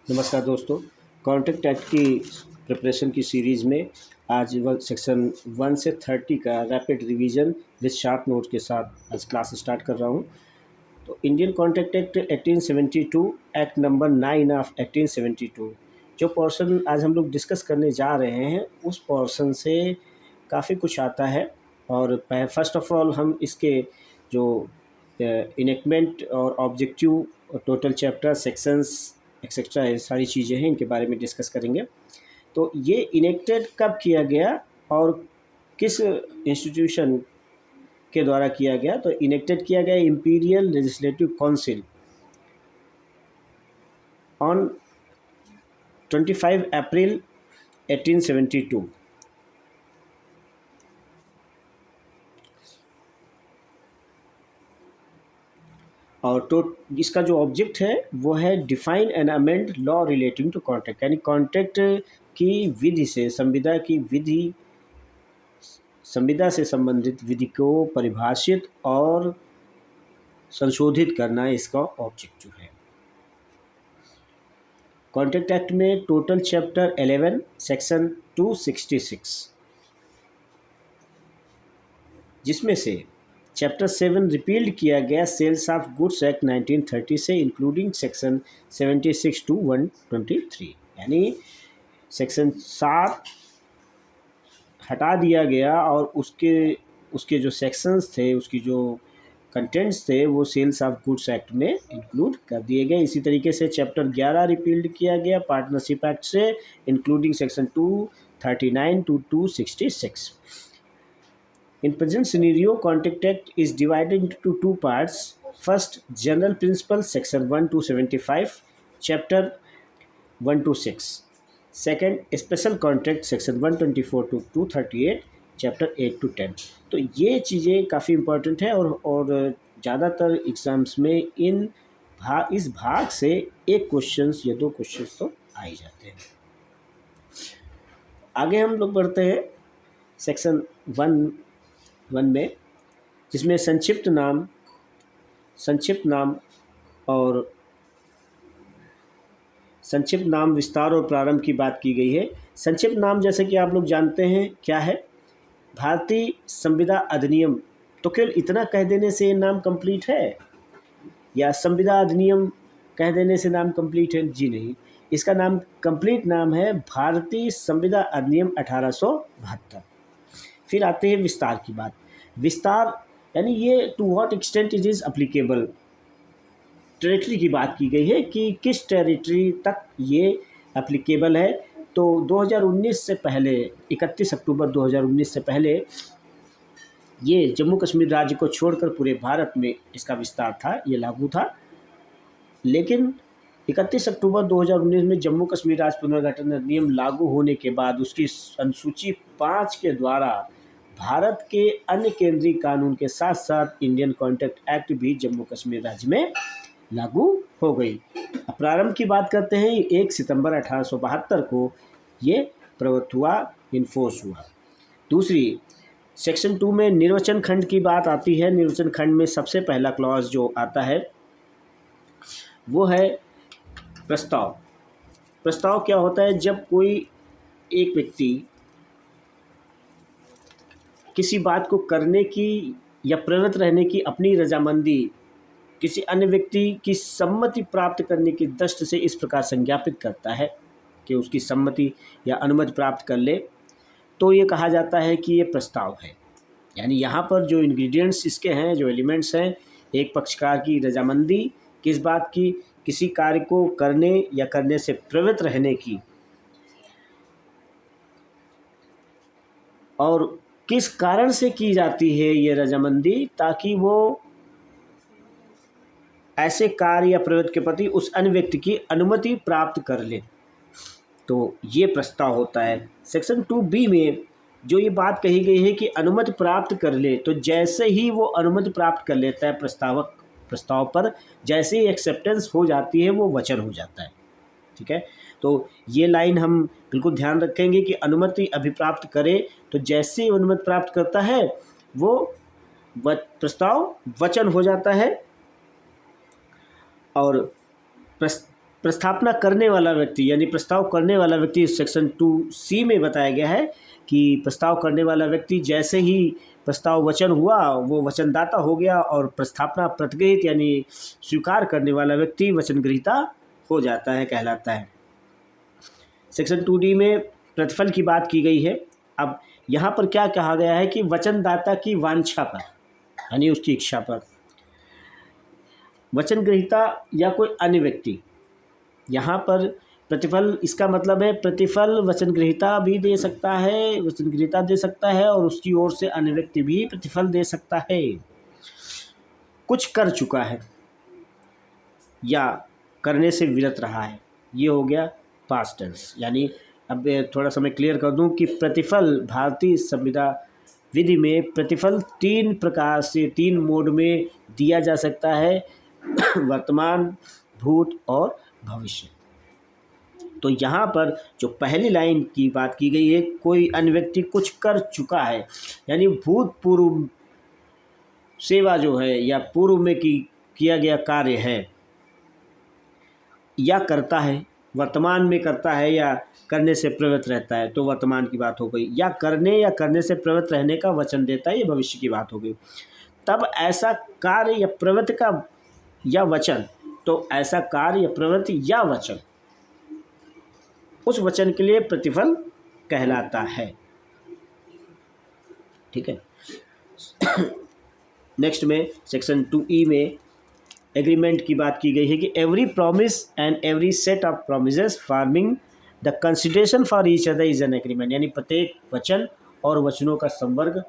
नमस्कार दोस्तों। Contract act की प्रिपरेशन की सीरीज़ में आज सेक्शन 1 से 30 का rapid revision with sharp note के साथ आज क्लास स्टार्ट कर रहा हूं। तो Indian contract act 1872 act number 9 of 1872 जो पोर्शन आज हम लोग डिस्कस करने जा रहे हैं उस पोर्शन से काफ़ी कुछ आता है। और फर्स्ट ऑफ ऑल हम इसके जो इनेक्टमेंट और objective total chapter sections etcetera ये सारी चीज़ें हैं, इनके बारे में डिस्कस करेंगे। तो ये इनेक्टेड कब किया गया और किस इंस्टीट्यूशन के द्वारा किया गया? तो इनेक्टेड किया गया imperial legislative council on 25 April 1872। और तो इसका जो ऑब्जेक्ट है वो है define and amend law relating to contract, यानी कॉन्ट्रैक्ट की विधि से संविदा से संबंधित विधि को परिभाषित और संशोधित करना इसका ऑब्जेक्टिव है। कॉन्ट्रैक्ट एक्ट में टोटल चैप्टर 11 सेक्शन 266, जिसमें से चैप्टर 7 रिपील्ड किया गया सेल्स ऑफ गुड्स एक्ट 1930 से, इंक्लूडिंग सेक्शन 76 to 123, यानी सेक्शन 7 हटा दिया गया और उसके जो सेक्शंस थे, उसकी जो कंटेंट्स थे वो सेल्स ऑफ गुड्स एक्ट में इंक्लूड कर दिए गए। इसी तरीके से चैप्टर 11 रिपील्ड किया गया पार्टनरशिप एक्ट से, including section 239 to 266। In present scenario, Contract Act is divided into two parts. First, General Principles, Section 1 to 75, Chapter 1 to 6. Second, Special Contract, Section 124 to 238, Chapter 8 to 10. तो ये चीज़ें काफ़ी important है और ज़्यादातर एग्ज़ाम्स में इस भाग से एक क्वेश्चंस या दो क्वेश्चंस तो आ ही जाते हैं। आगे हम लोग बढ़ते हैं सेक्शन 1 में, जिसमें संक्षिप्त नाम विस्तार और प्रारंभ की बात की गई है। संक्षिप्त नाम जैसे कि आप लोग जानते हैं क्या है, भारतीय संविदा अधिनियम। तो केवल इतना कह देने से नाम कंप्लीट है या संविदा अधिनियम कह देने से नाम कंप्लीट है? जी नहीं, इसका नाम कंप्लीट नाम है भारतीय संविदा अधिनियम 1872। फिर आते हैं विस्तार की बात। विस्तार यानी ये to what extent it is applicable, territory की बात की गई है कि किस टेरिटरी तक ये अप्लीकेबल है। तो 2019 से पहले, 31 अक्टूबर 2019 से पहले ये जम्मू कश्मीर राज्य को छोड़कर पूरे भारत में इसका विस्तार था, ये लागू था। लेकिन 31 अक्टूबर 2019 में जम्मू कश्मीर राज्य पुनर्गठन अधिनियम लागू होने के बाद उसकी अनुसूची 5 के द्वारा भारत के अन्य केंद्रीय कानून के साथ साथ इंडियन कॉन्ट्रैक्ट एक्ट भी जम्मू कश्मीर राज्य में लागू हो गई। प्रारंभ की बात करते हैं, 1 सितंबर 1872 को ये प्रवृत्त हुआ, इन्फोर्स हुआ। दूसरी, सेक्शन 2 में निर्वचन खंड की बात आती है। निर्वचन खंड में सबसे पहला क्लॉज जो आता है वो है प्रस्ताव। प्रस्ताव क्या होता है? जब कोई एक व्यक्ति किसी बात को करने की या प्रवृत्त रहने की अपनी रजामंदी किसी अन्य व्यक्ति की सम्मति प्राप्त करने की दृष्टि से इस प्रकार संज्ञापित करता है कि उसकी सम्मति या अनुमति प्राप्त कर ले, तो ये कहा जाता है कि ये प्रस्ताव है। यानी यहाँ पर जो इंग्रेडिएंट्स इसके हैं, जो एलिमेंट्स हैं, एक पक्षकार की रजामंदी किस बात की, किसी कार्य को करने या करने से प्रवृत्त रहने की, और किस कारण से की जाती है ये रजामंदी, ताकि वो ऐसे कार्य या प्रवृत्ति के प्रति उस अन्य व्यक्ति की अनुमति प्राप्त कर ले, तो ये प्रस्ताव होता है। सेक्शन 2B में जो ये बात कही गई है कि अनुमति प्राप्त कर ले, तो जैसे ही वो अनुमति प्राप्त कर लेता है प्रस्ताव पर, जैसे ही एक्सेप्टेंस हो जाती है वो वचन हो जाता है। ठीक है, तो ये लाइन हम बिल्कुल ध्यान रखेंगे कि अनुमति अभिप्राप्त करे, तो जैसे ही अनुमति प्राप्त करता है वो प्रस्ताव वचन हो जाता है। और प्रस्थापना करने वाला व्यक्ति यानी प्रस्ताव करने वाला व्यक्ति सेक्शन 2C में बताया गया है कि प्रस्ताव करने वाला व्यक्ति जैसे ही प्रस्ताव वचन हुआ वो वचनदाता हो गया और प्रस्थापना प्रतिग्रहित यानी स्वीकार करने वाला व्यक्ति वचनग्रहीता हो जाता है, कहलाता है। सेक्शन 2D में प्रतिफल की बात की गई है। अब यहाँ पर क्या कहा गया है कि वचनदाता की वांछा पर यानी उसकी इच्छा पर वचनग्रहीता या कोई अन्य व्यक्ति, यहाँ पर प्रतिफल इसका मतलब है प्रतिफल वचनग्रहीता भी दे सकता है, वचनग्रहीता दे सकता है और उसकी ओर से अन्य व्यक्ति भी प्रतिफल दे सकता है। कुछ कर चुका है या करने से विरत रहा है, ये हो गया पास्ट टेंस। यानी अब थोड़ा सा मैं क्लियर कर दूं कि प्रतिफल भारतीय संविदा विधि में प्रतिफल 3 प्रकार से 3 मोड में दिया जा सकता है वर्तमान, भूत और भविष्य। तो यहाँ पर जो पहली लाइन की बात की गई है, कोई अन्य व्यक्ति कुछ कर चुका है यानी भूतपूर्व सेवा जो है या पूर्व में किया गया कार्य है या करता है, वर्तमान में करता है या करने से प्रवृत्त रहता है, तो वर्तमान की बात हो गई। या करने से प्रवृत्त रहने का वचन देता है, ये भविष्य की बात हो गई। तब ऐसा कार्य या प्रवृत्ति का या वचन, तो ऐसा कार्य या प्रवृत्ति या वचन उस वचन के लिए प्रतिफल कहलाता है। ठीक है। नेक्स्ट में सेक्शन 2E में एग्रीमेंट की बात की गई है कि every promise and every set of promises forming the consideration for each other is an agreement. यानी प्रत्येक वचन और वचनों का संवर्ग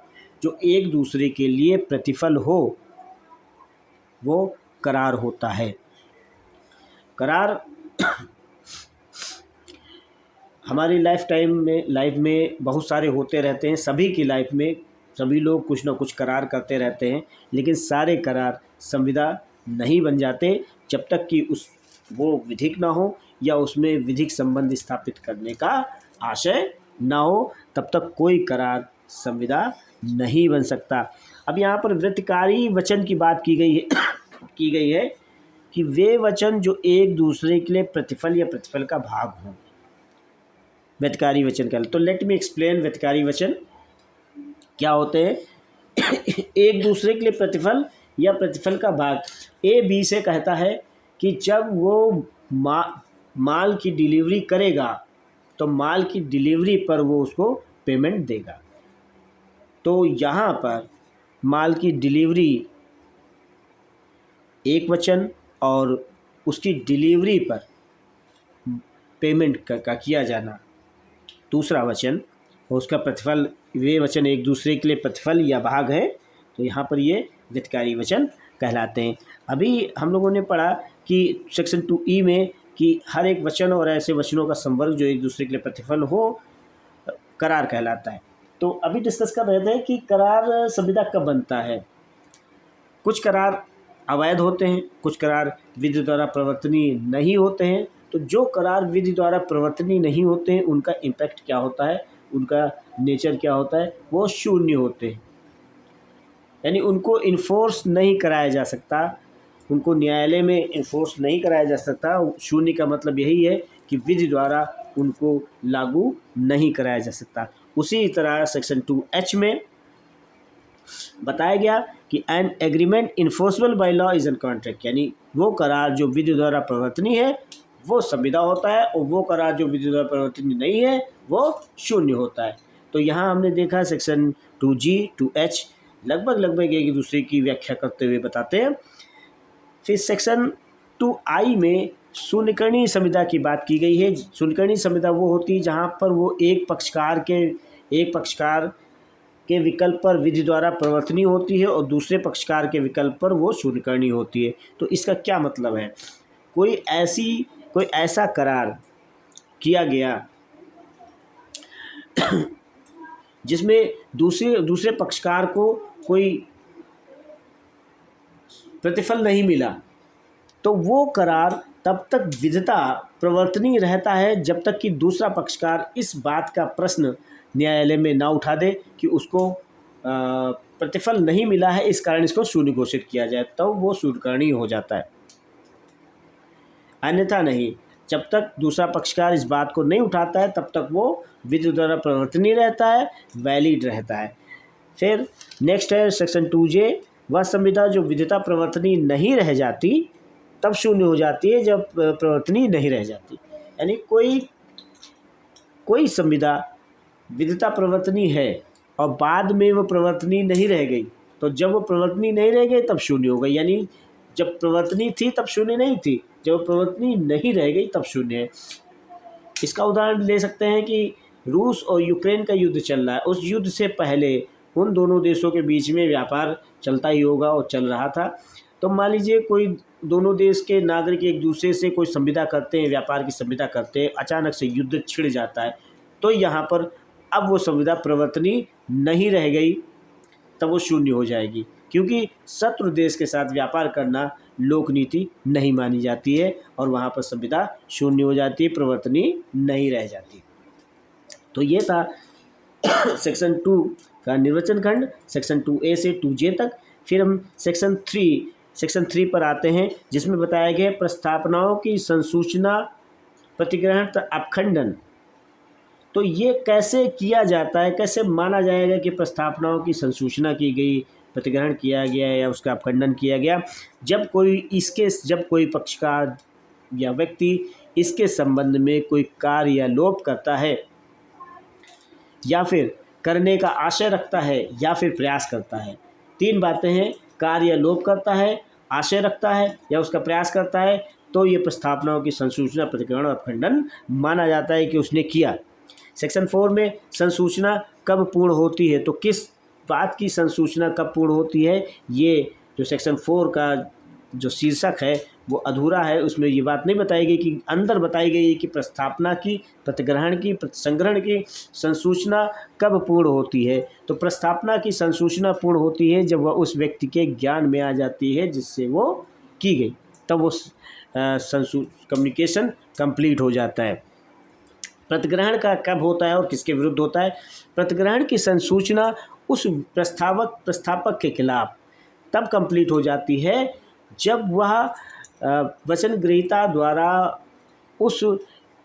जो एक दूसरे के लिए प्रतिफल हो वो करार होता है। करार हमारी लाइफ में बहुत सारे होते रहते हैं, सभी की लाइफ में सभी लोग कुछ ना कुछ करार करते रहते हैं, लेकिन सारे करार संविदा नहीं बन जाते जब तक कि वो विधिक ना हो या उसमें विधिक संबंध स्थापित करने का आशय ना हो, तब तक कोई करार संविदा नहीं बन सकता। अब यहाँ पर वृत्तकारी वचन की बात की गई है कि वे वचन जो एक दूसरे के लिए प्रतिफल या प्रतिफल का भाग हों, व्यतिकारी वचन कहलाते। तो लेट मी एक्सप्लेन व्यतिकारी वचन क्या होते हैं। एक दूसरे के लिए प्रतिफल या प्रतिफल का भाग। ए बी से कहता है कि जब वो माल की डिलीवरी करेगा तो माल की डिलीवरी पर वो उसको पेमेंट देगा। तो यहाँ पर माल की डिलीवरी एक वचन और उसकी डिलीवरी पर पेमेंट का किया जाना दूसरा वचन, और उसका प्रतिफल, वे वचन एक दूसरे के लिए प्रतिफल या भाग है, तो यहाँ पर ये व्यतिकारी वचन कहलाते हैं। अभी हम लोगों ने पढ़ा कि सेक्शन 2E में कि हर एक वचन और ऐसे वचनों का संवर्ग जो एक दूसरे के लिए प्रतिफल हो करार कहलाता है। तो अभी डिस्कस कर रहे थे कि करार संविदा कब बनता है। कुछ करार अवैध होते हैं, कुछ करार विधि द्वारा प्रवर्तनीय नहीं होते हैं। तो जो करार विधि द्वारा प्रवर्तनीय नहीं होते हैं उनका इम्पैक्ट क्या होता है, उनका नेचर क्या होता है, वो शून्य होते हैं, यानी उनको इन्फोर्स नहीं कराया जा सकता, उनको न्यायालय में इन्फोर्स नहीं कराया जा सकता। शून्य का मतलब यही है कि विधि द्वारा उनको लागू नहीं कराया जा सकता। उसी तरह सेक्शन 2H में बताया गया कि an agreement enforceable by law is an contract, यानी वो करार जो विधि द्वारा प्रवर्तनीय है वो संविदा होता है और वो करार जो विधि द्वारा प्रवर्तनीय नहीं है वो शून्य होता है। तो यहाँ हमने देखा सेक्शन 2G 2H लगभग एक दूसरे की व्याख्या करते हुए बताते हैं। फिर सेक्शन 2I में शून्यकरणीय संविदा की बात की गई है। शून्यकरणीय संविदा वो होती है जहाँ पर वो एक पक्षकार के विकल्प पर विधि द्वारा प्रवर्तनीय होती है और दूसरे पक्षकार के विकल्प पर वो शून्यकरणीय होती है। तो इसका क्या मतलब है, कोई ऐसा करार किया गया जिसमें दूसरे पक्षकार को कोई प्रतिफल नहीं मिला, तो वो करार तब तक विधता प्रवर्तनीय रहता है जब तक कि दूसरा पक्षकार इस बात का प्रश्न न्यायालय में ना उठा दे कि उसको प्रतिफल नहीं मिला है, इस कारण इसको शून्य घोषित किया जाए, तब वो शून्यकरणीय हो जाता है, अन्यथा नहीं। जब तक दूसरा पक्षकार इस बात को नहीं उठाता है तब तक वो विधि द्वारा प्रवर्तनीय रहता है, वैलिड रहता है। फिर नेक्स्ट है सेक्शन 2J, वह संविदा जो विधिता प्रवर्तनीय नहीं रह जाती तब शून्य हो जाती है जब प्रवर्तनीय नहीं रह जाती। यानी कोई संविदा विधिता प्रवर्तनीय है और बाद में वो प्रवर्तनीय नहीं रह गई, तो जब वो प्रवर्तनीय नहीं रह गई तब शून्य हो गई। यानी जब प्रवर्तनीय थी तब शून्य नहीं थी, जब प्रवर्तनीय नहीं रह गई तब शून्य है। इसका उदाहरण ले सकते हैं कि रूस और यूक्रेन का युद्ध चल रहा है, उस युद्ध से पहले उन दोनों देशों के बीच में व्यापार चलता ही होगा और चल रहा था। तो मान लीजिए कोई दोनों देश के नागरिक एक दूसरे से कोई संविदा करते हैं, व्यापार की संविदा करते हैं, अचानक से युद्ध छिड़ जाता है, तो यहाँ पर अब वो संविदा प्रवर्तनीय नहीं रह गई, तब वो शून्य हो जाएगी, क्योंकि शत्रु देश के साथ व्यापार करना लोक नीति नहीं मानी जाती है और वहाँ पर संविदा शून्य हो जाती है, प्रवर्तनीय नहीं रह जाती। तो ये था सेक्शन 2 का निर्वचन खंड, सेक्शन 2A से 2J तक। फिर हम सेक्शन 3 पर आते हैं, जिसमें बताया गया प्रस्तावनाओं की संसूचना, प्रतिग्रहण तथा अपखंडन। तो ये कैसे किया जाता है, कैसे माना जाएगा कि प्रस्तावनाओं की संसूचना की गई, प्रतिग्रहण किया गया या उसका अपखंडन किया गया? जब कोई पक्षकार या व्यक्ति इसके संबंध में कोई कार्य या लोप करता है, या फिर करने का आशय रखता है, या फिर प्रयास करता है। 3 बातें हैं, कार्य या लोप करता है, आशय रखता है या उसका प्रयास करता है, तो ये प्रस्तावनाओं की संसूचना, प्रतिग्रहण और अपखंडन माना जाता है कि उसने किया। सेक्शन 4 में संसूचना कब पूर्ण होती है, तो किस बात की संसूचना कब पूर्ण होती है, ये जो सेक्शन 4 का जो शीर्षक है वो अधूरा है। उसमें ये बात नहीं बताई गई कि अंदर बताई गई है कि प्रस्तावना की, प्रतिग्रहण की, प्रतिसंग्रहण की संसूचना कब पूर्ण होती है। तो प्रस्तावना की संसूचना पूर्ण होती है जब वह उस व्यक्ति के ज्ञान में आ जाती है जिससे वो की गई, तब वो कम्युनिकेशन कंप्लीट हो जाता है। प्रतिग्रहण का कब होता है और किसके विरुद्ध होता है? प्रतिग्रहण की संसूचना उस प्रस्तावक के खिलाफ तब कंप्लीट हो जाती है जब वह वचन ग्रहीता द्वारा उस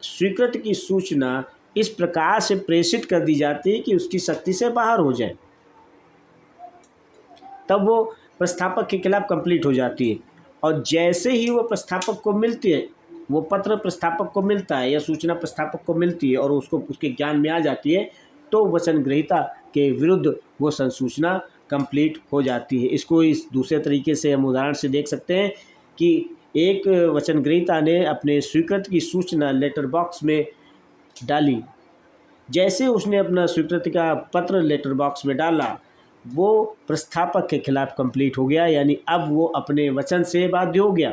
स्वीकृति की सूचना इस प्रकार से प्रेषित कर दी जाती है कि उसकी शक्ति से बाहर हो जाए, तब वो प्रस्तावक के खिलाफ कंप्लीट हो जाती है। और जैसे ही वो प्रस्तावक को मिलती है, वो पत्र प्रस्तावक को मिलता है या सूचना प्रस्तावक को मिलती है और उसको उसके ज्ञान में आ जाती है, तो वचन ग्रहीता के विरुद्ध वो संसूचना कंप्लीट हो जाती है। इसको इस दूसरे तरीके से हम उदाहरण से देख सकते हैं कि एक वचन ग्रहीता ने अपने स्वीकृति की सूचना लेटर बॉक्स में डाली। जैसे उसने अपना स्वीकृति का पत्र लेटर बॉक्स में डाला, वो प्रस्तावक के खिलाफ कंप्लीट हो गया, यानी अब वो अपने वचन से बाध्य हो गया।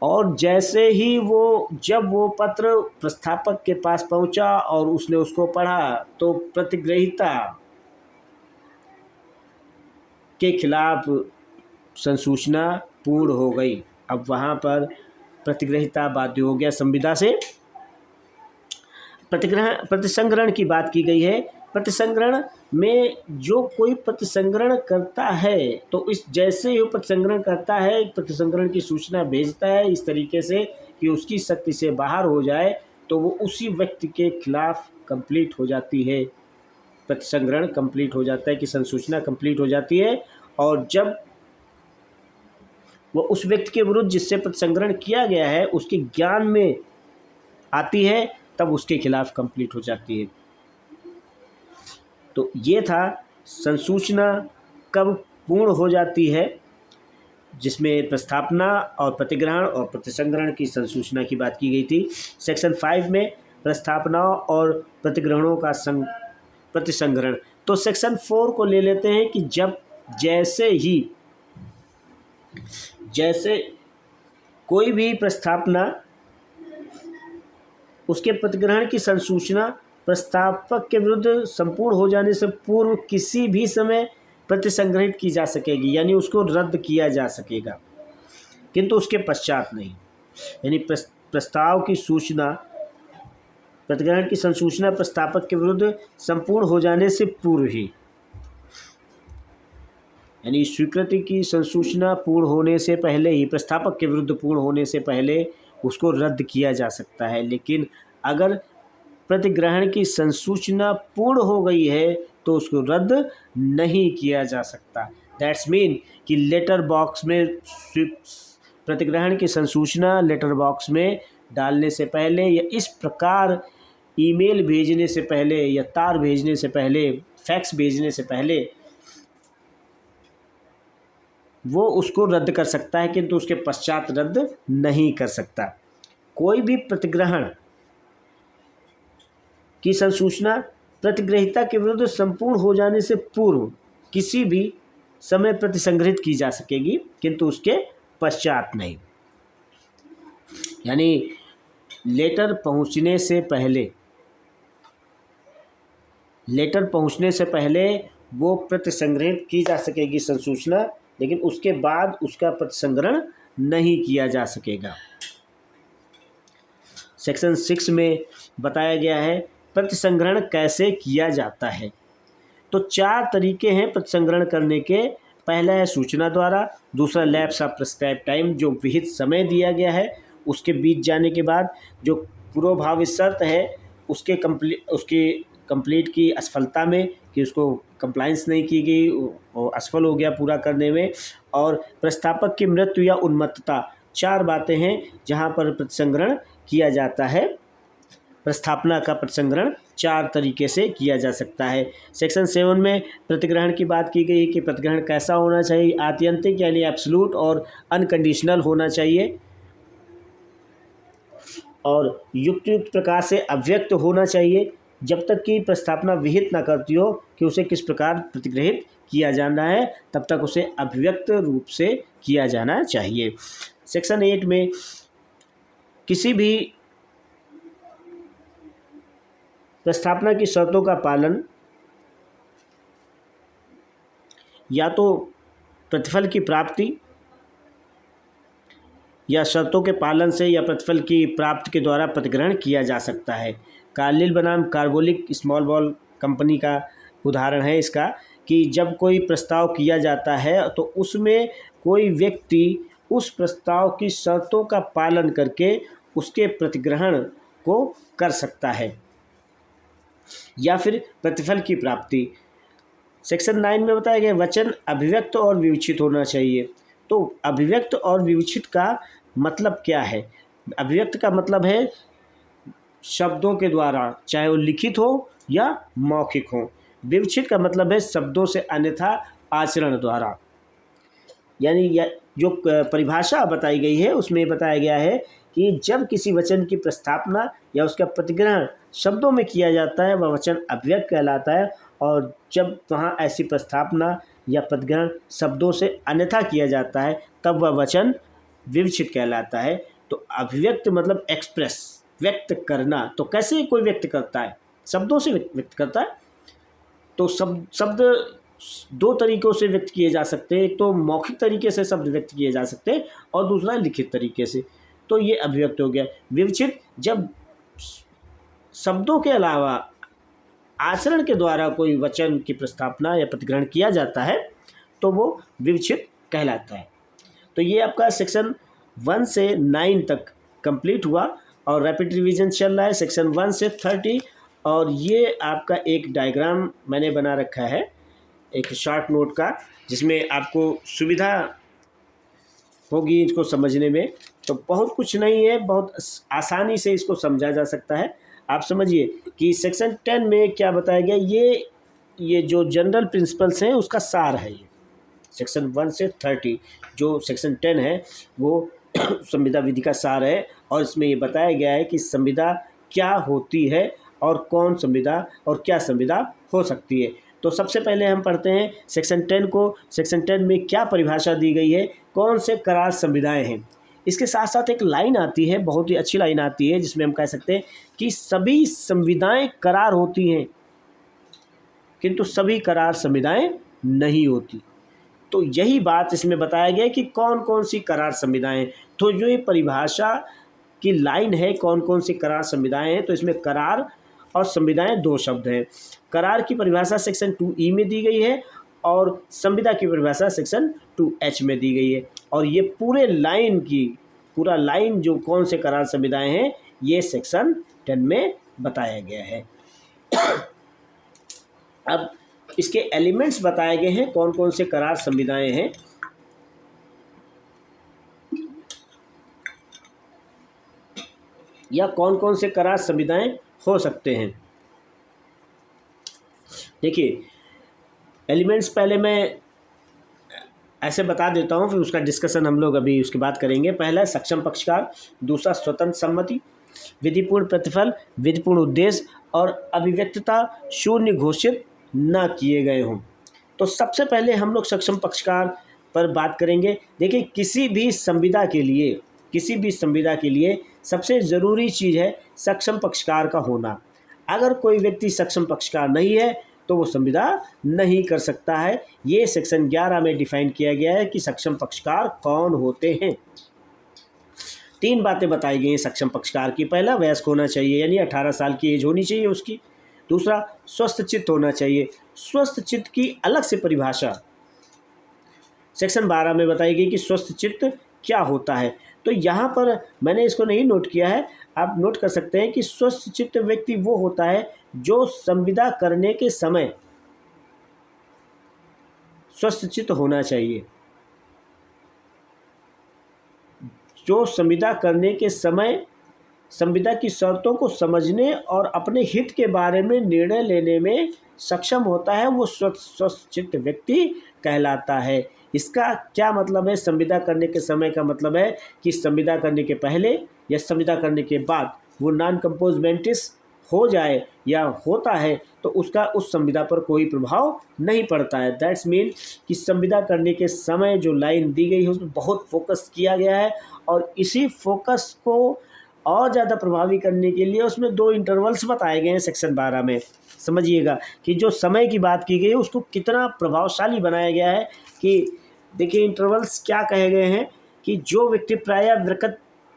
और जैसे ही जब वो पत्र प्रस्तावक के पास पहुंचा और उसने उसको पढ़ा, तो प्रतिग्रहीता के खिलाफ संसूचना पूर्ण हो गई। अब वहाँ पर प्रतिग्रहीता बाध्य हो गया संविदा से। प्रतिसंग्रहण की बात की गई है। प्रतिसंग्रहण में जो कोई प्रतिसंग्रहण करता है, तो इस जैसे ही वो प्रतिसंग्रहण करता है, प्रतिसंग्रहण की सूचना भेजता है इस तरीके से कि उसकी शक्ति से बाहर हो जाए, तो वो उसी व्यक्ति के खिलाफ कंप्लीट हो जाती है, प्रतिसंग्रहण कंप्लीट हो जाता है कि संसूचना कंप्लीट हो जाती है। और जब वो उस व्यक्ति के विरुद्ध जिससे प्रतिसंग्रहण किया गया है उसके ज्ञान में आती है, तब उसके खिलाफ कंप्लीट हो जाती है। तो ये था संसूचना कब पूर्ण हो जाती है, जिसमें प्रस्तावना और प्रतिग्रहण और प्रतिसंग्रहण की संसूचना की बात की गई थी। सेक्शन 5 में प्रस्तावनाओं और प्रतिग्रहणों का प्रतिसंग्रहण। तो सेक्शन 4 को ले लेते हैं कि जैसे कोई भी प्रस्तावना, उसके प्रतिग्रहण की संसूचना प्रस्तावक के विरुद्ध संपूर्ण हो जाने से पूर्व किसी भी समय प्रतिसंग्रहित की जा सकेगी, यानी उसको रद्द किया जा सकेगा, किंतु उसके पश्चात नहीं। यानी प्रस्ताव की सूचना, प्रतिग्रहण की संसूचना प्रस्तावक के विरुद्ध संपूर्ण हो जाने से पूर्व ही। यानी स्वीकृति की संसूचना पूर्ण होने से पहले ही, प्रस्तावक के विरुद्ध पूर्ण होने से पहले उसको रद्द किया जा सकता है। लेकिन अगर प्रतिग्रहण की संसूचना पूर्ण हो गई है तो उसको रद्द नहीं किया जा सकता। दैट्स मीन कि लेटर बॉक्स में प्रतिग्रहण की संसूचना लेटर बॉक्स में डालने से पहले या इस प्रकार ईमेल भेजने से पहले या तार भेजने से पहले, फैक्स भेजने से पहले वो उसको रद्द कर सकता है, किंतु उसके पश्चात रद्द नहीं कर सकता। कोई भी प्रतिग्रहण की संसूचना प्रतिग्रहीता के विरुद्ध संपूर्ण हो जाने से पूर्व किसी भी समय प्रतिसंग्रहित की जा सकेगी, किंतु उसके पश्चात नहीं। यानी लेटर पहुंचने से पहले वो प्रतिसंग्रहित की जा सकेगी संसूचना, लेकिन उसके बाद उसका प्रतिसंग्रहण नहीं किया जा सकेगा। सेक्शन 6 में बताया गया है प्रतिसंग्रहण कैसे किया जाता है। तो 4 तरीके हैं प्रतिसंग्रहण करने के। पहला है सूचना द्वारा, दूसरा लैप्स ऑफ प्रिस्क्राइब टाइम, जो विहित समय दिया गया है उसके बीत जाने के बाद जो पूर्वभावित शर्त है उसके कंप्लीट की असफलता में, कि उसको कंप्लाइंस नहीं की गई, वो असफल हो गया पूरा करने में, और प्रस्तावक की मृत्यु या उन्मत्तता। 4 बातें हैं जहां पर प्रतिसंग्रहण किया जाता है। प्रस्थापना का प्रतिसंग्रहण 4 तरीके से किया जा सकता है। सेक्शन 7 में प्रतिग्रहण की बात की गई कि प्रतिग्रहण कैसा होना चाहिए। आत्यंतिक यानी एब्सोल्यूट और अनकंडीशनल होना चाहिए, और युक्त प्रकार से अव्यक्त होना चाहिए जब तक कि प्रस्थापना विहित न करती हो कि उसे किस प्रकार प्रतिग्रहित किया जाना है, तब तक उसे अभिव्यक्त रूप से किया जाना चाहिए। सेक्शन 8 में किसी भी प्रस्थापना की शर्तों का पालन या तो प्रतिफल की प्राप्ति या शर्तों के पालन से या प्रतिफल की प्राप्ति के द्वारा प्रतिग्रहण किया जा सकता है। कार्लिल बनाम कार्बोलिक स्मॉल बॉल कंपनी का उदाहरण है इसका, कि जब कोई प्रस्ताव किया जाता है तो उसमें कोई व्यक्ति उस प्रस्ताव की शर्तों का पालन करके उसके प्रतिग्रहण को कर सकता है या फिर प्रतिफल की प्राप्ति। सेक्शन 9 में बताया गया वचन अभिव्यक्त और विवक्षित होना चाहिए। तो अभिव्यक्त और विवक्षित का मतलब क्या है? अभिव्यक्त का मतलब है शब्दों के द्वारा, चाहे वो लिखित हो या मौखिक हो। विवक्षित का मतलब है शब्दों से अन्यथा आचरण द्वारा। यानी जो परिभाषा बताई गई है उसमें बताया गया है कि जब किसी वचन की प्रस्थापना या उसका प्रतिग्रहण शब्दों में किया जाता है वह वचन अभिव्यक्त कहलाता है, और जब वहाँ ऐसी प्रस्थापना या प्रतिग्रहण शब्दों से अन्यथा किया जाता है तब वह वचन विवक्षित कहलाता है। तो अभिव्यक्त मतलब एक्सप्रेस, व्यक्त करना। तो कैसे कोई व्यक्त करता है? शब्दों से व्यक्त करता है। तो शब्द 2 तरीक़ों से व्यक्त किए जा सकते हैं। एक तो मौखिक तरीके से शब्द व्यक्त किए जा सकते हैं और दूसरा लिखित तरीके से। तो ये अभिव्यक्त हो गया। विवक्षित जब शब्दों के अलावा आचरण के द्वारा कोई वचन की प्रस्थापना या प्रतिग्रहण किया जाता है तो वो विवक्षित कहलाता है। तो ये आपका सेक्शन 1 से 9 तक कंप्लीट हुआ और रैपिड रिवीजन चल रहा है सेक्शन 1 से 30। और ये आपका एक डायग्राम मैंने बना रखा है एक शॉर्ट नोट का, जिसमें आपको सुविधा होगी इसको समझने में। तो बहुत कुछ नहीं है, बहुत आसानी से इसको समझा जा सकता है। आप समझिए कि सेक्शन 10 में क्या बताया गया, ये जो जनरल प्रिंसिपल्स हैं उसका सार है। ये सेक्शन 1 से 30 जो सेक्शन 10 है वो संविदा विधि का सार है, और इसमें ये बताया गया है कि संविदा क्या होती है और कौन संविदा और क्या संविदा हो सकती है। तो सबसे पहले हम पढ़ते हैं सेक्शन 10 को। सेक्शन 10 में क्या परिभाषा दी गई है, कौन से करार संविदाएं हैं। इसके साथ साथ एक लाइन आती है, बहुत ही अच्छी लाइन आती है, जिसमें हम कह सकते हैं कि सभी संविदाएं करार होती हैं किंतु सभी करार संविदाएं नहीं होती। तो यही बात इसमें बताया गया कि कौन कौन सी करार संविदाएं। तो जो ये परिभाषा की लाइन है कौन कौन सी करार संविदाएं हैं, तो इसमें करार और संविदाएं 2 शब्द हैं। करार की परिभाषा सेक्शन 2E में दी गई है और संविदा की परिभाषा सेक्शन 2H में दी गई है। और ये पूरा लाइन जो कौन से करार संविदाएं हैं ये सेक्शन 10 में बताया गया है। अब इसके एलिमेंट्स बताए गए हैं, कौन कौन से करार संविदाएं हैं। या कौन कौन से करार संविदाएं हो सकते हैं। देखिए एलिमेंट्स पहले मैं ऐसे बता देता हूँ, फिर उसका डिस्कशन हम लोग अभी उसके बाद करेंगे। पहला है सक्षम पक्षकार, दूसरा स्वतंत्र सम्मति, विधिपूर्ण प्रतिफल, विधिपूर्ण उद्देश्य और अभिव्यक्तता शून्य घोषित न किए गए हों। तो सबसे पहले हम लोग सक्षम पक्षकार पर बात करेंगे। देखिए किसी भी संविदा के लिए सबसे ज़रूरी चीज़ है सक्षम पक्षकार का होना। अगर कोई व्यक्ति सक्षम पक्षकार नहीं है तो वो संविदा नहीं कर सकता है। ये सेक्शन 11 में डिफाइन किया गया है कि सक्षम पक्षकार कौन होते हैं। 3 बातें बताई गई हैं सक्षम पक्षकार की। पहला, वयस्क होना चाहिए, यानी 18 साल की एज होनी चाहिए उसकी। दूसरा, स्वस्थ चित्त होना चाहिए। स्वस्थ चित्त की अलग से परिभाषा सेक्शन 12 में बताई गई कि स्वस्थ चित्त क्या होता है। तो यहाँ पर मैंने इसको नहीं नोट किया है, आप नोट कर सकते हैं कि स्वस्थ चित्त व्यक्ति वो होता है जो संविदा करने के समय स्वस्थ चित्त होना चाहिए, जो संविदा करने के समय संविदा की शर्तों को समझने और अपने हित के बारे में निर्णय लेने में सक्षम होता है, वो स्वस्थ चित्त व्यक्ति कहलाता है। इसका क्या मतलब है? संविदा करने के समय का मतलब है कि संविदा करने के पहले या संविदा करने के बाद वो नॉन कंपोज मेंटिस हो जाए या होता है तो उसका उस संविदा पर कोई प्रभाव नहीं पड़ता है। दैट्स मीन कि संविदा करने के समय जो लाइन दी गई है उसमें बहुत फोकस किया गया है, और इसी फोकस को और ज़्यादा प्रभावी करने के लिए उसमें 2 इंटरवल्स बताए गए हैं सेक्शन 12 में। समझिएगा कि जो समय की बात की गई है उसको कितना प्रभावशाली बनाया गया है। कि देखिए इंटरवल्स क्या कहे गए हैं कि जो व्यक्ति प्रायः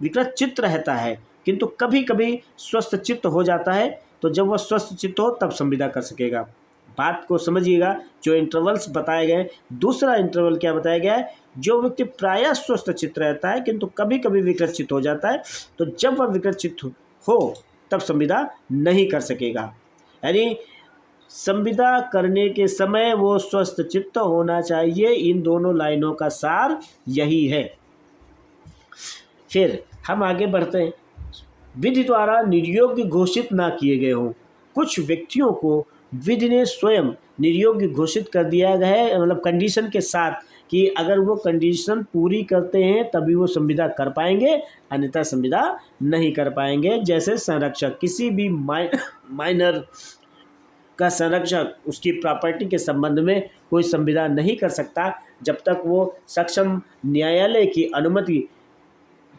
विकृत चित्त रहता है किंतु कभी कभी स्वस्थ चित्त हो जाता है, तो जब वह स्वस्थ चित्त हो तब संविदा कर सकेगा। बात को समझिएगा, जो इंटरवल्स बताए गए। दूसरा इंटरवल क्या बताया गया है? जो व्यक्ति प्रायः स्वस्थ चित्त रहता है किंतु कभी कभी विकृत चित्त हो जाता है, तो जब वह विकृत चित्त हो तब संविदा नहीं कर सकेगा। यानी संविदा करने के समय वो स्वस्थ चित्त होना चाहिए। इन दोनों लाइनों का सार यही है। फिर हम आगे बढ़ते हैं। विधि द्वारा निर्योग्य घोषित ना किए गए हों। कुछ व्यक्तियों को विधि ने स्वयं निर्योग्य घोषित कर दिया गया है, मतलब कंडीशन के साथ कि अगर वो कंडीशन पूरी करते हैं तभी वो संविदा कर पाएंगे, अन्यथा संविदा नहीं कर पाएंगे। जैसे संरक्षक, किसी भी माइनर का संरक्षक उसकी प्रॉपर्टी के संबंध में कोई संविदा नहीं कर सकता जब तक वो सक्षम न्यायालय की अनुमति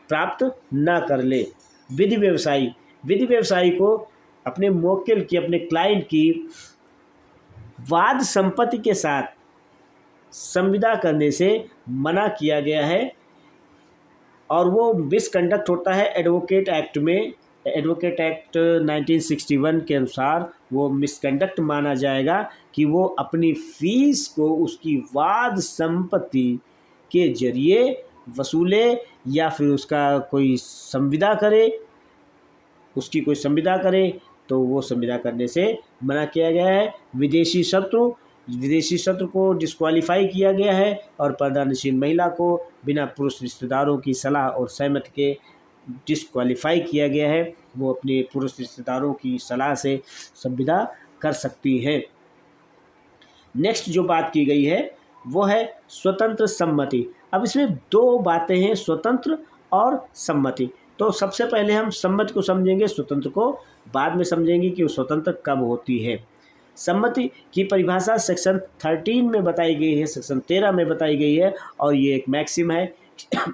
प्राप्त ना कर ले। विधि व्यवसायी को अपने मुवक्किल की, अपने क्लाइंट की वाद संपत्ति के साथ संविदा करने से मना किया गया है, और वो मिसकंडक्ट होता है एडवोकेट एक्ट 1961 के अनुसार वो मिसकंडक्ट माना जाएगा कि वो अपनी फीस को उसकी वाद संपत्ति के जरिए वसूले या फिर उसका कोई संविदा करे, तो वो संविदा करने से मना किया गया है। विदेशी शत्रु को डिस्क्वालीफाई किया गया है, और पर्दानशीन महिला को बिना पुरुष रिश्तेदारों की सलाह और सहमति के डिस्क्वालीफाई किया गया है। वो अपने पुरुष रिश्तेदारों की सलाह से संविदा कर सकती हैं। नेक्स्ट जो बात की गई है वो है स्वतंत्र सम्मति। अब इसमें 2 बातें हैं, स्वतंत्र और सम्मति। तो सबसे पहले हम सम्मति को समझेंगे, स्वतंत्र को बाद में समझेंगे कि वो स्वतंत्र कब होती है। सम्मति की परिभाषा सेक्शन 13 में बताई गई है, सेक्शन 13 में बताई गई है, और ये एक मैक्सिम है,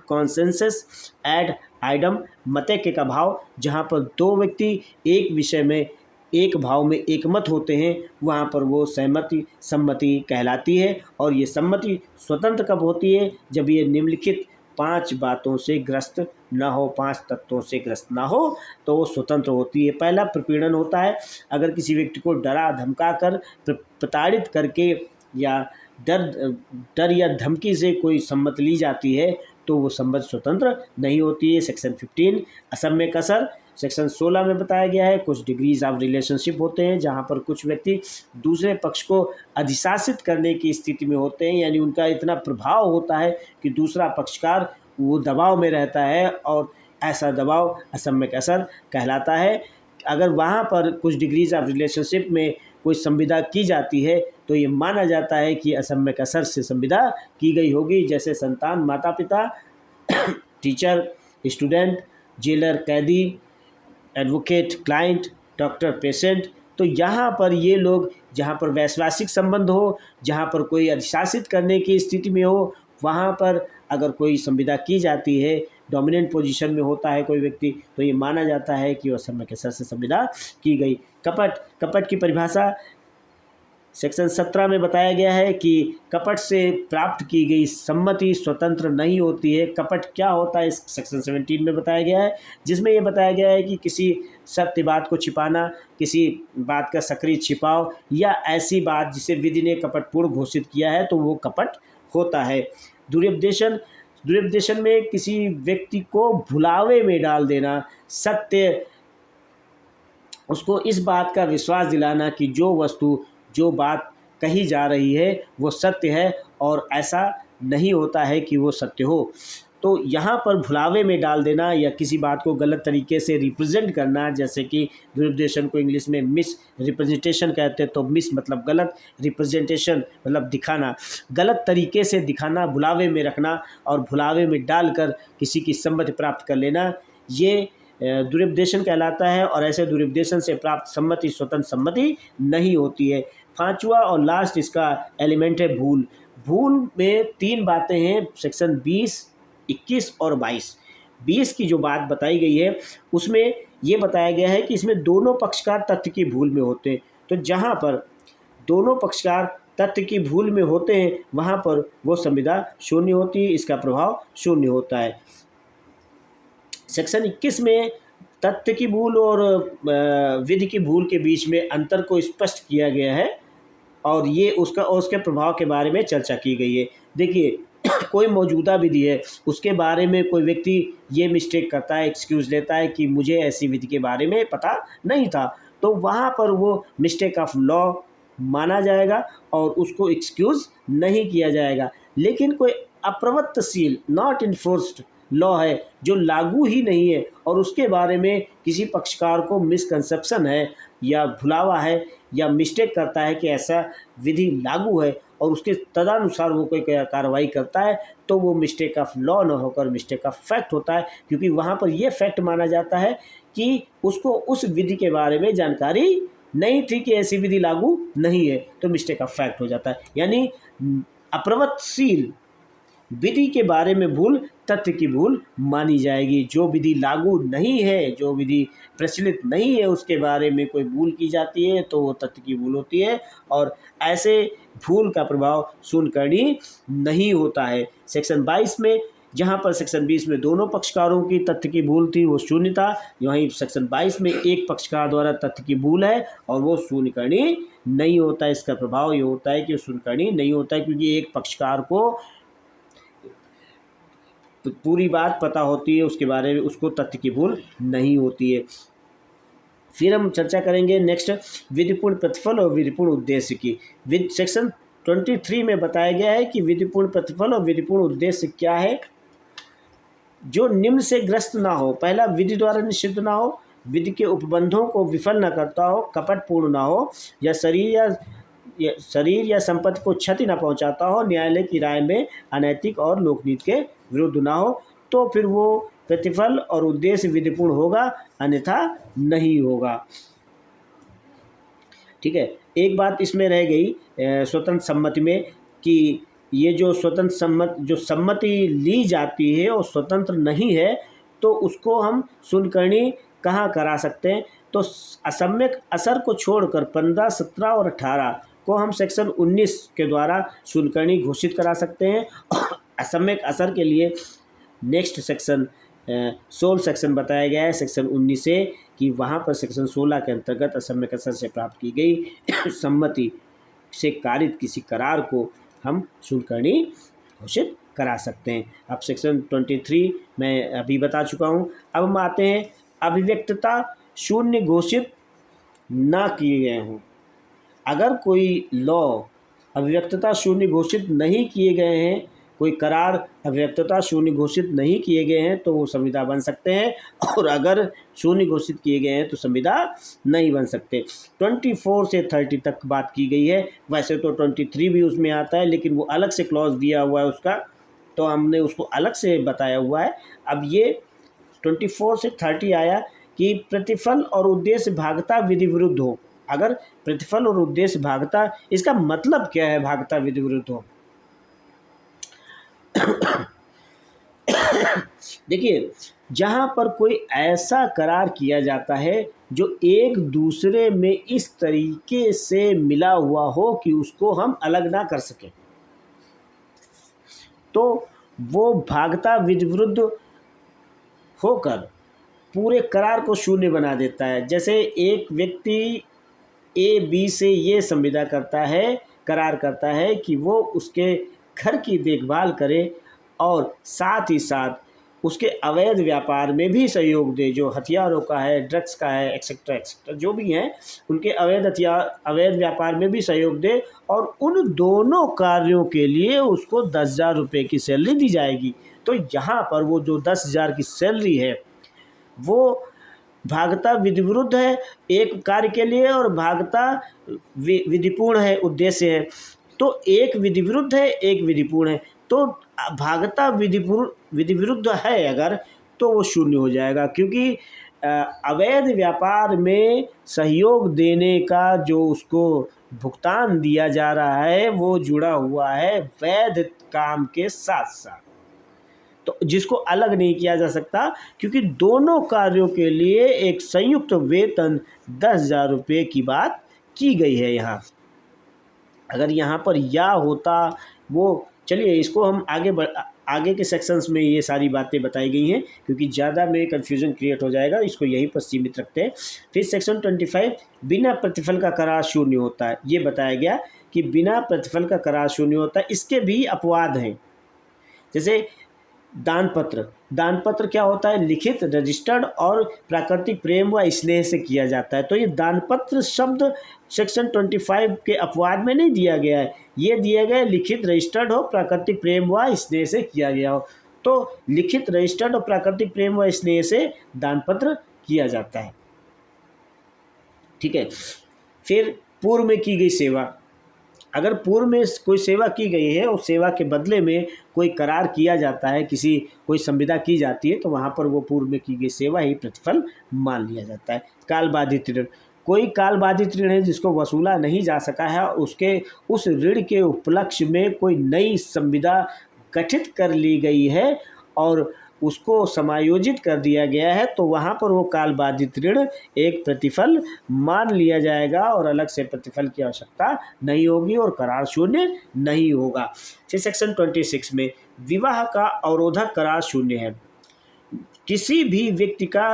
कॉन्सेंसस एड आइडम, मतैक्य का भाव। जहाँ पर 2 व्यक्ति एक विषय में एक भाव में एकमत होते हैं वहाँ पर वो सम्मति कहलाती है। और ये सम्मति स्वतंत्र कब होती है? जब ये निम्नलिखित 5 बातों से ग्रस्त ना हो, 5 तत्वों से ग्रस्त ना हो, तो वो स्वतंत्र होती है। पहला, प्रपीड़न होता है। अगर किसी व्यक्ति को डरा धमका कर प्रताड़ित करके या डर डर या धमकी से कोई सम्मति ली जाती है तो वो सम्मति स्वतंत्र नहीं होती है। सेक्शन 15 असम्यक असर। सेक्शन 16 में बताया गया है कुछ डिग्रीज ऑफ रिलेशनशिप होते हैं जहाँ पर कुछ व्यक्ति दूसरे पक्ष को अधिशासित करने की स्थिति में होते हैं, यानी उनका इतना प्रभाव होता है कि दूसरा पक्षकार वो दबाव में रहता है और ऐसा दबाव असम्यक असर कहलाता है। अगर वहाँ पर कुछ डिग्रीज ऑफ रिलेशनशिप में कोई संविदा की जाती है तो ये माना जाता है कि असम्यक असर से संविदा की गई होगी, जैसे संतान माता पिता, टीचर स्टूडेंट, जेलर कैदी, एडवोकेट क्लाइंट, डॉक्टर पेशेंट। तो यहाँ पर ये लोग जहाँ पर वैश्वासिक संबंध हो, जहाँ पर कोई अधिशासित करने की स्थिति में हो, वहाँ पर अगर कोई संविदा की जाती है, डोमिनेंट पोजीशन में होता है कोई व्यक्ति, तो ये माना जाता है कि वह असम्यक असर से संविदा की गई। कपट की परिभाषा सेक्शन 17 में बताया गया है कि कपट से प्राप्त की गई सम्मति स्वतंत्र नहीं होती है। कपट क्या होता है इस सेक्शन 17 में बताया गया है, जिसमें ये बताया गया है कि किसी सत्य बात को छिपाना, किसी बात का सक्रिय छिपाव या ऐसी बात जिसे विधि ने कपटपूर्ण घोषित किया है तो वो कपट होता है। दुरुपदेशन में किसी व्यक्ति को भुलावे में डाल देना, सत्य उसको इस बात का विश्वास दिलाना कि जो वस्तु जो बात कही जा रही है वो सत्य है और ऐसा नहीं होता है कि वो सत्य हो। तो यहाँ पर भुलावे में डाल देना या किसी बात को गलत तरीके से रिप्रेजेंट करना, जैसे कि दुरुपदेशन को इंग्लिश में मिस रिप्रेजेंटेशन कहते हैं, तो मिस मतलब गलत, रिप्रेजेंटेशन मतलब दिखाना, गलत तरीके से दिखाना, भुलावे में रखना और भुलावे में डालकर किसी की सम्मति प्राप्त कर लेना, ये दुरुपदेशन कहलाता है। और ऐसे दुरुपदेशन से प्राप्त सम्मति स्वतंत्र सम्मति नहीं होती है। पांचवा और लास्ट इसका एलिमेंट है भूल। भूल में 3 बातें हैं, सेक्शन 20, 21 और 22। 20 की जो बात बताई गई है उसमें ये बताया गया है कि इसमें दोनों पक्षकार तथ्य की भूल में होते हैं। तो जहाँ पर दोनों पक्षकार तथ्य की भूल में होते हैं वहाँ पर वो संविदा शून्य होती है, इसका प्रभाव शून्य होता है। सेक्शन 21 में तथ्य की भूल और विधि की भूल के बीच में अंतर को स्पष्ट किया गया है और ये उसके प्रभाव के बारे में चर्चा की गई है। देखिए कोई मौजूदा विधि है, उसके बारे में कोई व्यक्ति ये मिस्टेक करता है, एक्सक्यूज़ लेता है कि मुझे ऐसी विधि के बारे में पता नहीं था, तो वहाँ पर वो मिस्टेक ऑफ लॉ माना जाएगा और उसको एक्सक्यूज़ नहीं किया जाएगा। लेकिन कोई अप्रवृत्तशील नॉट इन्फोर्स्ड लॉ है जो लागू ही नहीं है और उसके बारे में किसी पक्षकार को मिसकंसेप्शन है या भुलावा है या मिस्टेक करता है कि ऐसा विधि लागू है और उसके तदनुसार वो कोई कार्रवाई करता है, तो वो मिस्टेक ऑफ लॉ न होकर मिस्टेक ऑफ फैक्ट होता है, क्योंकि वहाँ पर ये फैक्ट माना जाता है कि उसको उस विधि के बारे में जानकारी नहीं थी कि ऐसी विधि लागू नहीं है, तो मिस्टेक ऑफ फैक्ट हो जाता है। यानी अप्रवृत्तशील विधि के बारे में भूल तथ्य की भूल मानी जाएगी। जो विधि लागू नहीं है, जो विधि प्रचलित नहीं है, उसके बारे में कोई भूल की जाती है तो वो तथ्य की भूल होती है और ऐसे भूल का प्रभाव शून्यकर्णी नहीं होता है। सेक्शन 22 में जहाँ पर सेक्शन 20 में दोनों पक्षकारों की तथ्य की भूल थी वो शून्य था, वहीं सेक्शन 22 में एक पक्षकार द्वारा तथ्य की भूल है और वो शून्यकर्णी नहीं होता है। इसका प्रभाव ये होता है कि शून्यकर्णी नहीं होता है, क्योंकि एक पक्षकार को तो पूरी बात पता होती है, उसके बारे में उसको तथ्य की भूल नहीं होती है। फिर हम चर्चा करेंगे नेक्स्ट विधिपूर्ण प्रतिफल और विधिपूर्ण उद्देश्य की। सेक्शन 23 में बताया गया है कि विधिपूर्ण प्रतिफल और विधिपूर्ण उद्देश्य क्या है। जो निम्न से ग्रस्त ना हो, पहला विधि द्वारा निषिद्ध ना हो, विधि के उपबंधों को विफल न करता हो, कपटपूर्ण ना हो या शरीर या संपत्ति को क्षति न पहुंचाता हो, न्यायालय की राय में अनैतिक और लोकनीति के विरुद्ध ना हो, तो फिर वो प्रतिफल और उद्देश्य विधिपूर्ण होगा, अन्यथा नहीं होगा। ठीक है, एक बात इसमें रह गई स्वतंत्र सम्मति में कि ये जो स्वतंत्र सम्मति ली जाती है और स्वतंत्र नहीं है तो उसको हम शून्यकर्णी कहाँ करा सकते हैं। तो असम्यक असर को छोड़कर 15, 17 और 18 को हम सेक्शन 19 के द्वारा शून्यकर्णी घोषित करा सकते हैं। असम्यक असर के लिए नेक्स्ट सेक्शन 16 सेक्शन बताया गया है सेक्शन 19 से कि वहाँ पर सेक्शन 16 के अंतर्गत असम्यक असर से प्राप्त की गई सम्मति से कारित किसी करार को हम शुल्कर्णी घोषित करा सकते हैं। अब सेक्शन 23 मैं अभी बता चुका हूँ। अब हम आते हैं अभिव्यक्तता शून्य घोषित ना किए गए हों। अगर कोई लॉ अभिव्यक्तता शून्य घोषित नहीं किए गए हैं, कोई करार अभिव्यक्तता शून्य घोषित नहीं किए गए हैं तो वो संविदा बन सकते हैं, और अगर शून्य घोषित किए गए हैं तो संविदा नहीं बन सकते। 24 से 30 तक बात की गई है। वैसे तो 23 भी उसमें आता है, लेकिन वो अलग से क्लॉज दिया हुआ है उसका, तो हमने उसको अलग से बताया हुआ है। अब ये 24 से 30 आया कि प्रतिफल और उद्देश्य भागता विधि विरुद्ध हो। अगर प्रतिफल और उद्देश्य भागता, इसका मतलब क्या है भागता विधि विरुद्ध हो? देखिए, जहाँ पर कोई ऐसा करार किया जाता है जो एक दूसरे में इस तरीके से मिला हुआ हो कि उसको हम अलग ना कर सकें, तो वो भागता विधि विरुद्ध होकर पूरे करार को शून्य बना देता है। जैसे एक व्यक्ति ए बी से ये संविदा करता है, करार करता है कि वो उसके घर की देखभाल करे और साथ ही साथ उसके अवैध व्यापार में भी सहयोग दे, जो हथियारों का है, ड्रग्स का है, एक्सेट्रा एक्सेट्रा जो भी हैं, उनके अवैध व्यापार में भी सहयोग दे, और उन दोनों कार्यों के लिए उसको 10,000 रुपये की सैलरी दी जाएगी। तो यहाँ पर वो जो 10,000 की सैलरी है वो भागता विधि विरुद्ध है एक कार्य के लिए, और भागता विधिपूर्ण है, उद्देश्य है। तो एक विधि विरुद्ध है, एक विधिपूर्ण है। तो भागता विधि विरुद्ध है अगर, तो वो शून्य हो जाएगा, क्योंकि अवैध व्यापार में सहयोग देने का जो उसको भुगतान दिया जा रहा है वो जुड़ा हुआ है वैध काम के साथ साथ, तो जिसको अलग नहीं किया जा सकता, क्योंकि दोनों कार्यों के लिए एक संयुक्त वेतन 10,000 रुपये की बात की गई है यहाँ। अगर यहाँ पर या होता वो, चलिए इसको हम आगे के सेक्शंस में ये सारी बातें बताई गई हैं, क्योंकि ज़्यादा में कन्फ्यूज़न क्रिएट हो जाएगा, इसको यहीं पर सीमित रखते हैं। फिर सेक्शन 25 बिना प्रतिफल का करार शून्य होता है। ये बताया गया कि बिना प्रतिफल का करार शून्य होता है। इसके भी अपवाद हैं, जैसे दान पत्र क्या होता है? लिखित, रजिस्टर्ड और प्राकृतिक प्रेम व स्नेह से किया जाता है। तो ये दान पत्र शब्द सेक्शन 25 के अपवाद में नहीं दिया गया है, ये दिया गया है लिखित, रजिस्टर्ड हो, प्राकृतिक प्रेम व स्नेह से किया गया हो। तो लिखित, रजिस्टर्ड और प्राकृतिक प्रेम व स्नेह से दान पत्र किया जाता है। ठीक है। फिर पूर्व में की गई सेवा, अगर पूर्व में कोई सेवा की गई है और सेवा के बदले में कोई करार किया जाता है, कोई संविदा की जाती है, तो वहाँ पर वो पूर्व में की गई सेवा ही प्रतिफल मान लिया जाता है। कालबाधित ऋण, कोई कालबाधित ऋण है जिसको वसूला नहीं जा सका है, उसके उस ऋण के उपलक्ष्य में कोई नई संविदा गठित कर ली गई है और उसको समायोजित कर दिया गया है, तो वहाँ पर वो कालबाधित ऋण एक प्रतिफल मान लिया जाएगा और अलग से प्रतिफल की आवश्यकता नहीं होगी और करार शून्य नहीं होगा। फिर सेक्शन 26 में विवाह का अवरोधक करार शून्य है। किसी भी व्यक्ति का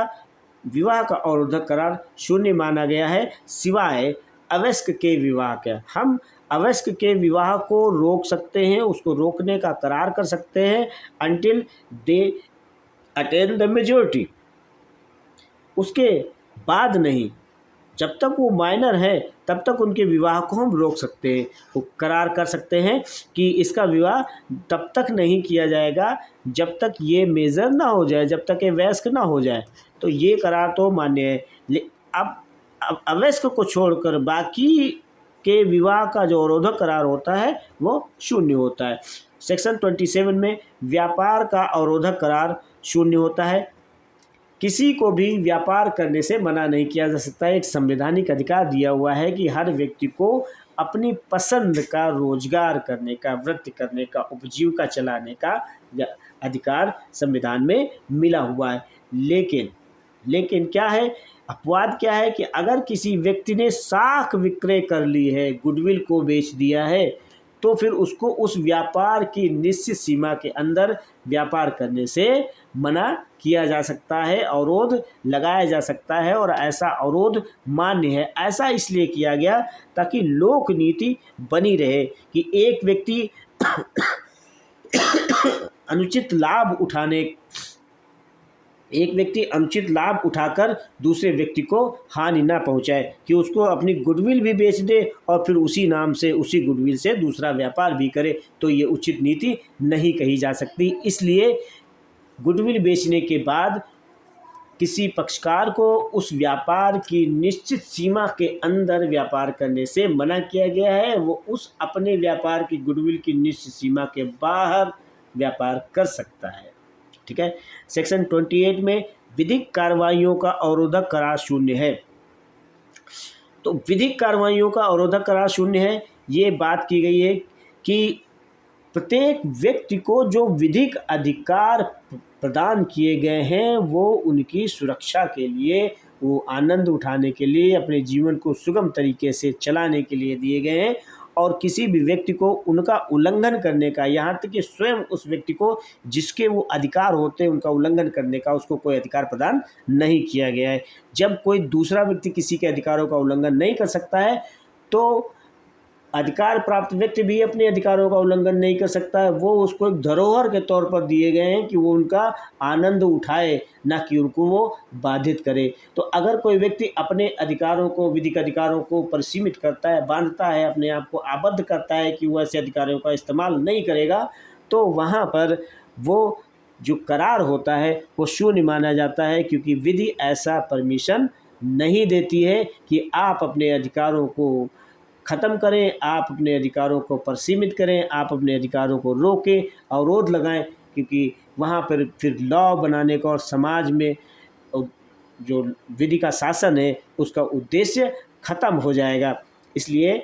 विवाह का अवरोधक करार शून्य माना गया है, सिवाय अवयस्क के विवाह के। हम अवयस्क के विवाह को रोक सकते हैं, उसको रोकने का करार कर सकते हैं until they attain the majority। उसके बाद नहीं, जब तक वो माइनर है तब तक उनके विवाह को हम रोक सकते हैं। वो करार कर सकते हैं कि इसका विवाह तब तक नहीं किया जाएगा जब तक ये मेजर ना हो जाए, जब तक ये वयस्क ना हो जाए। तो ये करार तो मान्य है। अब अवयस्क को छोड़कर बाकी के विवाह का जो अवरोधक करार होता है वो शून्य होता है। सेक्शन 27 में व्यापार का अवरोधक करार शून्य होता है। किसी को भी व्यापार करने से मना नहीं किया जा सकता। एक संवैधानिक अधिकार दिया हुआ है कि हर व्यक्ति को अपनी पसंद का रोजगार करने का, वृत्ति करने का, उपजीविका चलाने का अधिकार संविधान में मिला हुआ है। लेकिन क्या है, अपवाद क्या है कि अगर किसी व्यक्ति ने साख विक्रय कर ली है, गुडविल को बेच दिया है, तो फिर उसको उस व्यापार की निश्चित सीमा के अंदर व्यापार करने से मना किया जा सकता है, अवरोध लगाया जा सकता है। और ऐसा अवरोध मान्य है। ऐसा इसलिए किया गया ताकि लोक नीति बनी रहे कि एक व्यक्ति अनुचित लाभ उठाकर दूसरे व्यक्ति को हानि ना पहुंचाए, कि उसको अपनी गुडविल भी बेच दे और फिर उसी नाम से, उसी गुडविल से दूसरा व्यापार भी करे, तो ये उचित नीति नहीं कही जा सकती। इसलिए गुडविल बेचने के बाद किसी पक्षकार को उस व्यापार की निश्चित सीमा के अंदर व्यापार करने से मना किया गया है। वो उस अपने व्यापार की गुडविल की निश्चित सीमा के बाहर व्यापार कर सकता है। ठीक है। सेक्शन 28 में विधिक कार्रवाइयों का अवरोधक करार शून्य है। तो विधिक कार्रवाइयों का अवरोधक करार शून्य है, ये बात की गई है कि प्रत्येक व्यक्ति को जो विधिक अधिकार प्रदान किए गए हैं वो उनकी सुरक्षा के लिए, वो आनंद उठाने के लिए, अपने जीवन को सुगम तरीके से चलाने के लिए दिए गए हैं। और किसी भी व्यक्ति को उनका उल्लंघन करने का, यहाँ तक कि स्वयं उस व्यक्ति को जिसके वो अधिकार होते हैं उनका उल्लंघन करने का, उसको कोई अधिकार प्रदान नहीं किया गया है। जब कोई दूसरा व्यक्ति किसी के अधिकारों का उल्लंघन नहीं कर सकता है तो अधिकार प्राप्त व्यक्ति भी अपने अधिकारों का उल्लंघन नहीं कर सकता है। वो उसको एक धरोहर के तौर पर दिए गए हैं कि वो उनका आनंद उठाए, ना कि उनको वो बाधित करे। तो अगर कोई व्यक्ति अपने अधिकारों को, विधिक अधिकारों को परिसीमित करता है, बांधता है, अपने आप को आबद्ध करता है कि वो ऐसे अधिकारों का इस्तेमाल नहीं करेगा, तो वहाँ पर वो जो करार होता है वो शून्य माना जाता है, क्योंकि विधि ऐसा परमिशन नहीं देती है कि आप अपने अधिकारों को ख़त्म करें, आप अपने अधिकारों को परिसीमित करें, आप अपने अधिकारों को रोकें, अवरोध लगाएं, क्योंकि वहाँ पर फिर लॉ बनाने का और समाज में जो विधि का शासन है उसका उद्देश्य ख़त्म हो जाएगा। इसलिए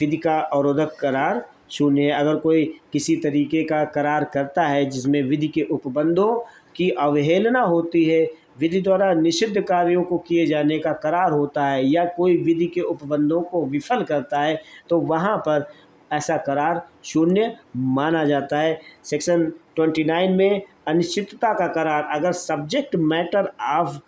विधि का अवरोधक करार शून्य है। अगर कोई किसी तरीके का करार करता है जिसमें विधि के उपबंधों की अवहेलना होती है, विधि द्वारा निषिद्ध कार्यों को किए जाने का करार होता है, या कोई विधि के उपबंधों को विफल करता है, तो वहाँ पर ऐसा करार शून्य माना जाता है। सेक्शन 29 में अनिश्चितता का करार, अगर सब्जेक्ट मैटर ऑफ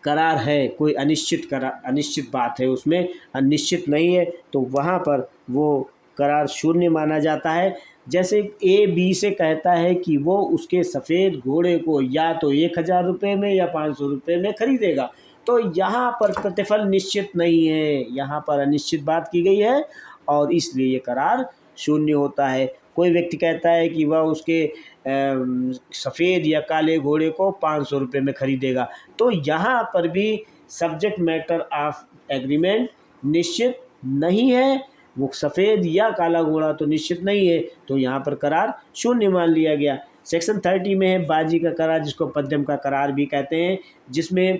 करार है, कोई अनिश्चित बात है, उसमें अनिश्चित नहीं है, तो वहाँ पर वो करार शून्य माना जाता है। जैसे ए बी से कहता है कि वो उसके सफ़ेद घोड़े को या तो 1000 रुपये में या 500 रुपये में खरीदेगा, तो यहाँ पर प्रतिफल निश्चित नहीं है, यहाँ पर अनिश्चित बात की गई है और इसलिए ये करार शून्य होता है। कोई व्यक्ति कहता है कि वह उसके सफ़ेद या काले घोड़े को 500 रुपये में खरीदेगा, तो यहाँ पर भी सब्जेक्ट मैटर ऑफ एग्रीमेंट निश्चित नहीं है, वो सफ़ेद या काला घोड़ा तो निश्चित नहीं है, तो यहाँ पर करार शून्य मान लिया गया। सेक्शन 30 में है बाजी का करार, जिसको पद्यम का करार भी कहते हैं, जिसमें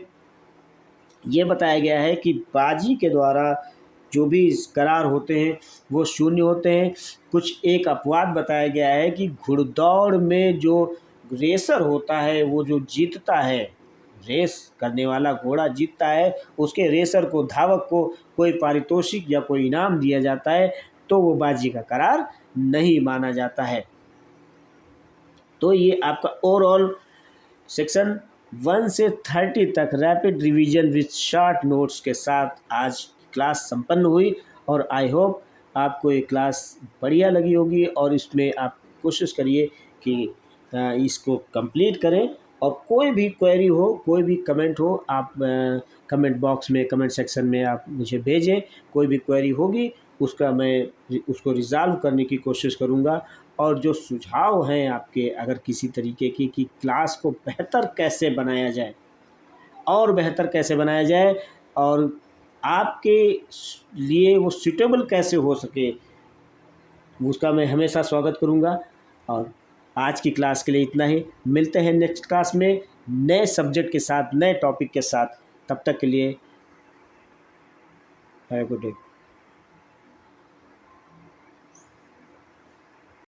ये बताया गया है कि बाजी के द्वारा जो भी करार होते हैं वो शून्य होते हैं। कुछ एक अपवाद बताया गया है कि घुड़दौड़ में जो रेसर होता है, वो जो जीतता है, रेस करने वाला घोड़ा जीतता है, उसके रेसर को, धावक को कोई पारितोषिक या कोई इनाम दिया जाता है, तो वो बाजी का करार नहीं माना जाता है। तो ये आपका ओवरऑल सेक्शन 1 से 30 तक rapid revision with short notes के साथ आज क्लास संपन्न हुई, और आई होप आपको ये क्लास बढ़िया लगी होगी और इसमें आप कोशिश करिए कि इसको कंप्लीट करें। और कोई भी क्वेरी हो, कोई भी कमेंट हो, आप कमेंट बॉक्स में, कमेंट सेक्शन में आप मुझे भेजें। कोई भी क्वेरी होगी मैं उसको रिज़ॉल्व करने की कोशिश करूँगा। और जो सुझाव हैं आपके, अगर किसी तरीके की कि क्लास को बेहतर कैसे बनाया जाए और बेहतर कैसे बनाया जाए और आपके लिए वो सूटेबल कैसे हो सके, उसका मैं हमेशा स्वागत करूँगा। और आज की क्लास के लिए इतना ही। मिलते हैं नेक्स्ट क्लास में नए सब्जेक्ट के साथ, नए टॉपिक के साथ। तब तक के लिए हैव अ गुड डे।